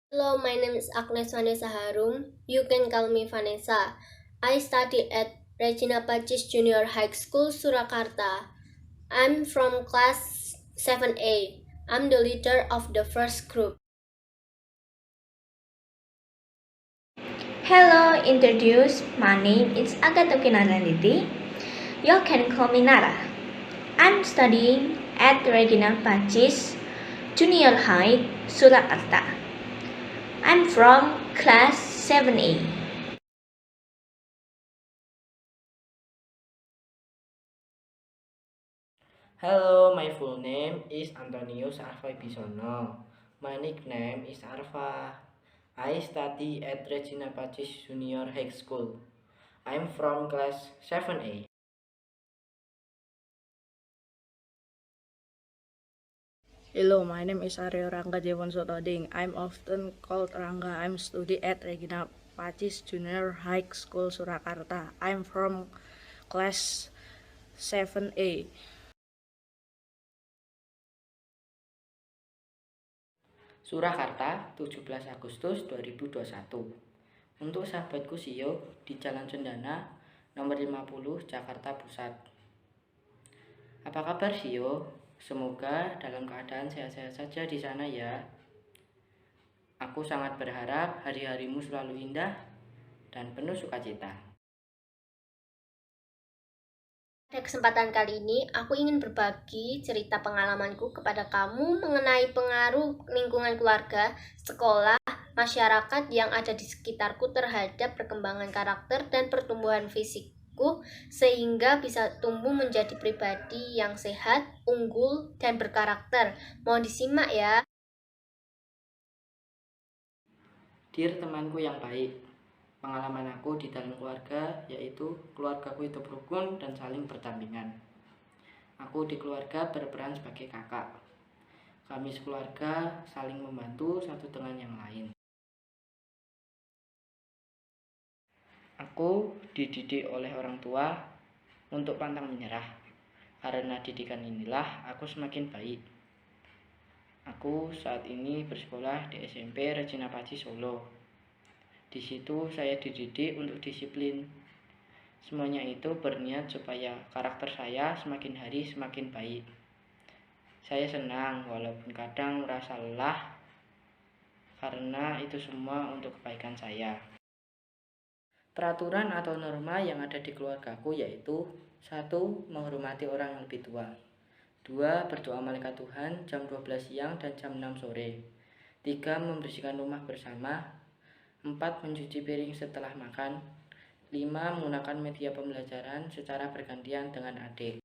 Hello, my name is Agnes Vanessa Harum. You can call me Vanessa. I study at Regina Pacis Junior High School, Surakarta. I'm from class 7A. I'm the leader of the first group. Hello, introduce. My name is Agatha Kinananditi. You can call me Nara. I'm studying at Regina Pacis Junior High, Surakarta. I'm from class 7A. Hello, my full name is Antonius Arfa Bisono. My nickname is Arfa. I study at Regina Pacis Junior High School. I'm from class 7A. Hello, my name is Aryo Rangga Jewonso Toding. I'm often called Rangga. I'm study at Regina Pacis Junior High School, Surakarta. I'm from class 7A. Surakarta, 17 Agustus 2021. Untuk sahabatku Sio di Jalan Cendana, nomor 50, Jakarta Pusat. Apa kabar Sio? Semoga dalam keadaan sehat-sehat saja di sana ya. Aku sangat berharap hari-harimu selalu indah dan penuh sukacita. Pada kesempatan kali ini, aku ingin berbagi cerita pengalamanku kepada kamu mengenai pengaruh lingkungan keluarga, sekolah, masyarakat yang ada di sekitarku terhadap perkembangan karakter dan pertumbuhan fisikku sehingga bisa tumbuh menjadi pribadi yang sehat, unggul, dan berkarakter. Mohon disimak ya. Dear temanku yang baik, pengalaman aku di dalam keluarga yaitu keluargaku itu rukun dan saling berdampingan. Aku di keluarga berperan sebagai kakak. Kami sekeluarga saling membantu satu dengan yang lain. Aku dididik oleh orang tua untuk pantang menyerah. Karena didikan inilah aku semakin baik. Aku saat ini bersekolah di SMP Regina Pacis Solo. Di situ saya dididik untuk disiplin. Semuanya itu berniat supaya karakter saya semakin hari semakin baik. Saya senang walaupun kadang merasa lelah karena itu semua untuk kebaikan saya. Peraturan atau norma yang ada di keluargaku yaitu 1. Menghormati orang yang lebih tua. 2. Berdoa malaikat Tuhan jam 12 siang dan jam 6 sore. 3. Membersihkan rumah bersama. 4. Mencuci piring setelah makan. 5. Menggunakan media pembelajaran secara bergantian dengan adik.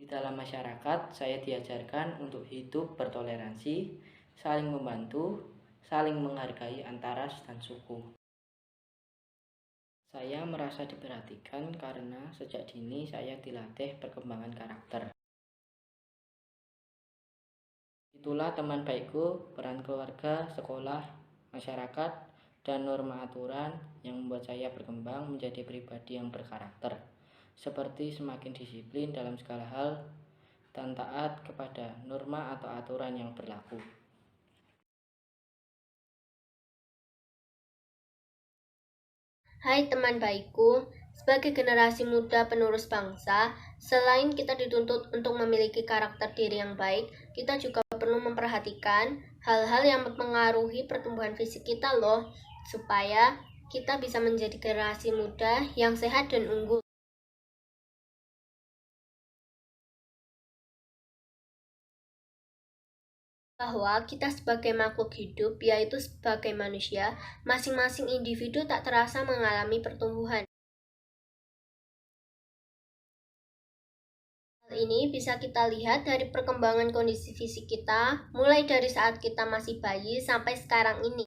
Di dalam masyarakat, saya diajarkan untuk hidup bertoleransi, saling membantu, saling menghargai antara ras dan suku. Saya merasa diperhatikan karena sejak dini saya dilatih perkembangan karakter. Itulah teman baikku, peran keluarga, sekolah, masyarakat, dan norma aturan yang membuat saya berkembang menjadi pribadi yang berkarakter. Seperti semakin disiplin dalam segala hal dan taat kepada norma atau aturan yang berlaku. Hai teman baikku, sebagai generasi muda penerus bangsa, selain kita dituntut untuk memiliki karakter diri yang baik, kita juga perlu memperhatikan hal-hal yang mempengaruhi pertumbuhan fisik kita loh, supaya kita bisa menjadi generasi muda yang sehat dan unggul. Bahwa kita sebagai makhluk hidup, yaitu sebagai manusia, masing-masing individu tak terasa mengalami pertumbuhan. Hal ini bisa kita lihat dari perkembangan kondisi fisik kita, mulai dari saat kita masih bayi sampai sekarang ini.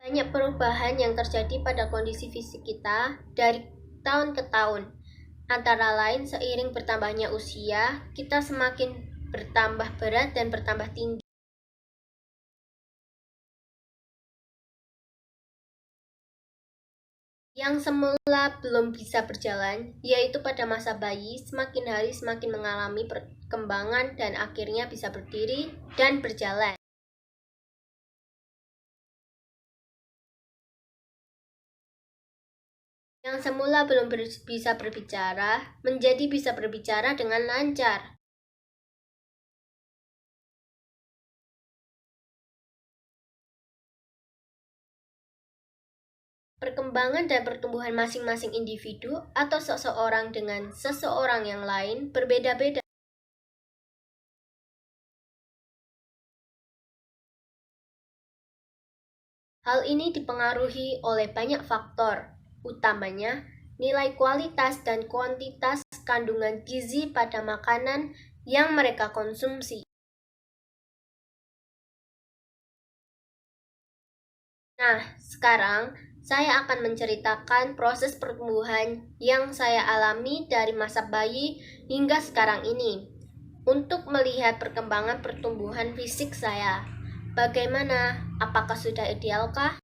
Banyak perubahan yang terjadi pada kondisi fisik kita dari tahun ke tahun. Antara lain, seiring bertambahnya usia, kita semakin bertambah berat dan bertambah tinggi. Yang semula belum bisa berjalan, yaitu pada masa bayi, semakin hari semakin mengalami perkembangan dan akhirnya bisa berdiri dan berjalan. Yang semula belum bisa berbicara, menjadi bisa berbicara dengan lancar. Perkembangan dan pertumbuhan masing-masing individu atau seseorang dengan seseorang yang lain berbeda-beda. Hal ini dipengaruhi oleh banyak faktor, utamanya nilai kualitas dan kuantitas kandungan gizi pada makanan yang mereka konsumsi. Nah, sekarang saya akan menceritakan proses pertumbuhan yang saya alami dari masa bayi hingga sekarang ini. Untuk melihat perkembangan pertumbuhan fisik saya, bagaimana? Apakah sudah idealkah?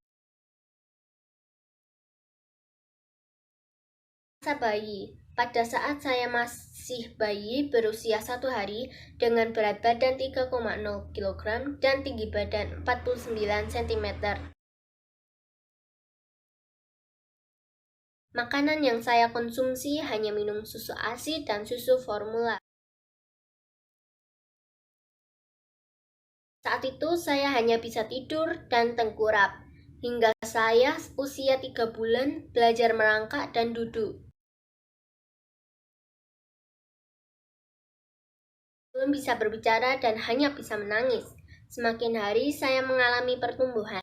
Masa bayi. Pada saat saya masih bayi berusia 1 hari dengan berat badan 3,0 kg dan tinggi badan 49 cm. Makanan yang saya konsumsi hanya minum susu ASI dan susu formula. Saat itu saya hanya bisa tidur dan tengkurap, hingga saya usia 3 bulan belajar merangkak dan duduk. Belum bisa berbicara dan hanya bisa menangis. Semakin hari saya mengalami pertumbuhan.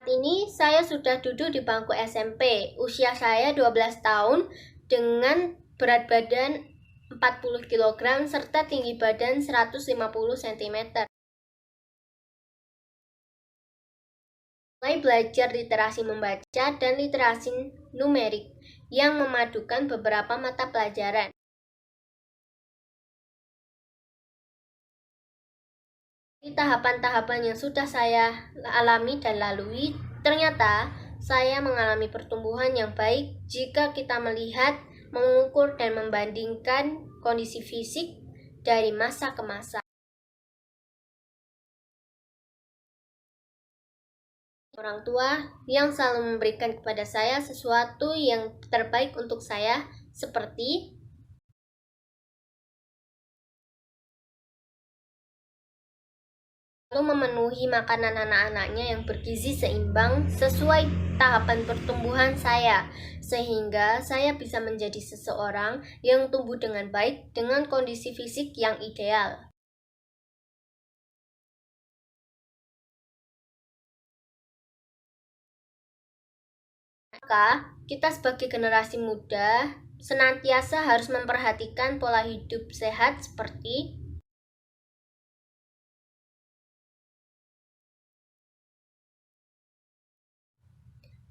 Saat ini saya sudah duduk di bangku SMP. Usia saya 12 tahun dengan berat badan 40 kg serta tinggi badan 150 cm. Mulai belajar literasi membaca dan literasi numerik yang memadukan beberapa mata pelajaran. Di tahapan-tahapan yang sudah saya alami dan lalui, ternyata saya mengalami pertumbuhan yang baik jika kita melihat, mengukur, dan membandingkan kondisi fisik dari masa ke masa. Orang tua yang selalu memberikan kepada saya sesuatu yang terbaik untuk saya, seperti lalu memenuhi makanan anak-anaknya yang bergizi seimbang sesuai tahapan pertumbuhan saya, sehingga saya bisa menjadi seseorang yang tumbuh dengan baik dengan kondisi fisik yang ideal. Maka, kita sebagai generasi muda senantiasa harus memperhatikan pola hidup sehat seperti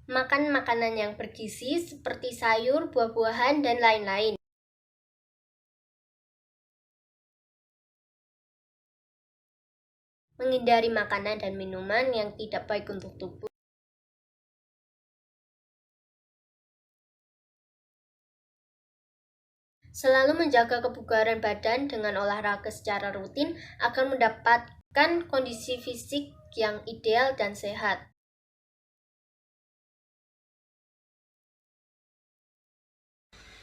makan makanan yang bergizi seperti sayur, buah-buahan, dan lain-lain. Menghindari makanan dan minuman yang tidak baik untuk tubuh. Selalu menjaga kebugaran badan dengan olahraga secara rutin akan mendapatkan kondisi fisik yang ideal dan sehat.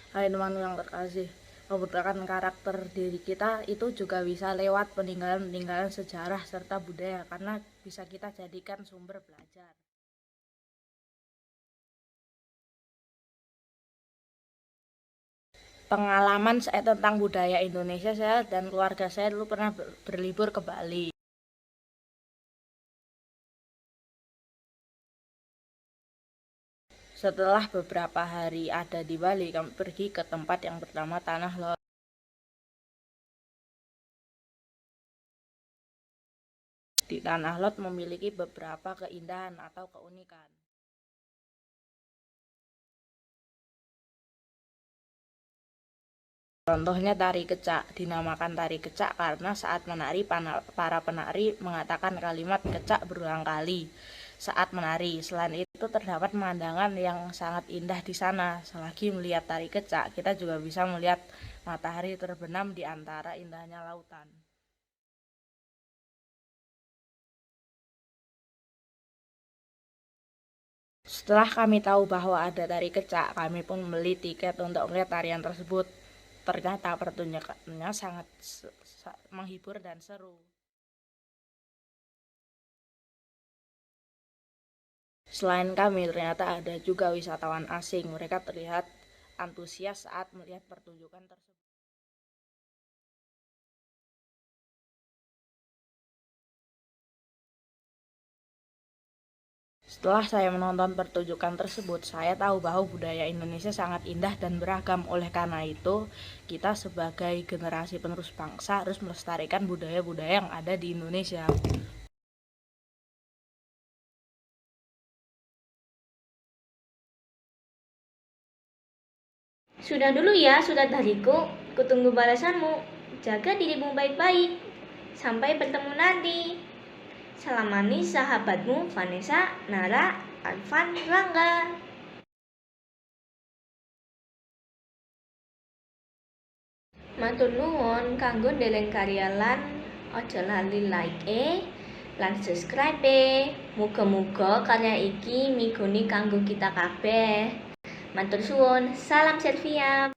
Hai teman yang terkasih, pembentukan karakter diri kita itu juga bisa lewat peninggalan-peninggalan sejarah serta budaya karena bisa kita jadikan sumber belajar. Pengalaman saya tentang budaya Indonesia, saya dan keluarga saya dulu pernah berlibur ke Bali. Setelah beberapa hari ada di Bali, kami pergi ke tempat yang bernama Tanah Lot. Di Tanah Lot memiliki beberapa keindahan atau keunikan. Contohnya tari kecak, dinamakan tari kecak karena saat menari para penari mengatakan kalimat kecak berulang kali. saat menari. Selain itu terdapat pemandangan yang sangat indah di sana. Selagi melihat tari kecak, kita juga bisa melihat matahari terbenam di antara indahnya lautan. Setelah kami tahu bahwa ada tari kecak, kami pun membeli tiket untuk melihat tarian tersebut. Ternyata pertunjukannya sangat menghibur dan seru. Selain kami, ternyata ada juga wisatawan asing. Mereka terlihat antusias saat melihat pertunjukan tersebut. Setelah saya menonton pertunjukan tersebut, saya tahu bahwa budaya Indonesia sangat indah dan beragam. Oleh karena itu, kita sebagai generasi penerus bangsa harus melestarikan budaya-budaya yang ada di Indonesia. Sudah dulu ya, sudah dariku. Kutunggu balasanmu. Jaga dirimu baik-baik. Sampai bertemu nanti. Salam manis sahabatmu Vanessa, Nara, Alvan, Rangga. Matur nuwun kanggo ndeleng karya lan aja lali like lan subscribe. Muga-muga karya iki migoni kanggo kita kabeh. Matur suwun, salam Selvia.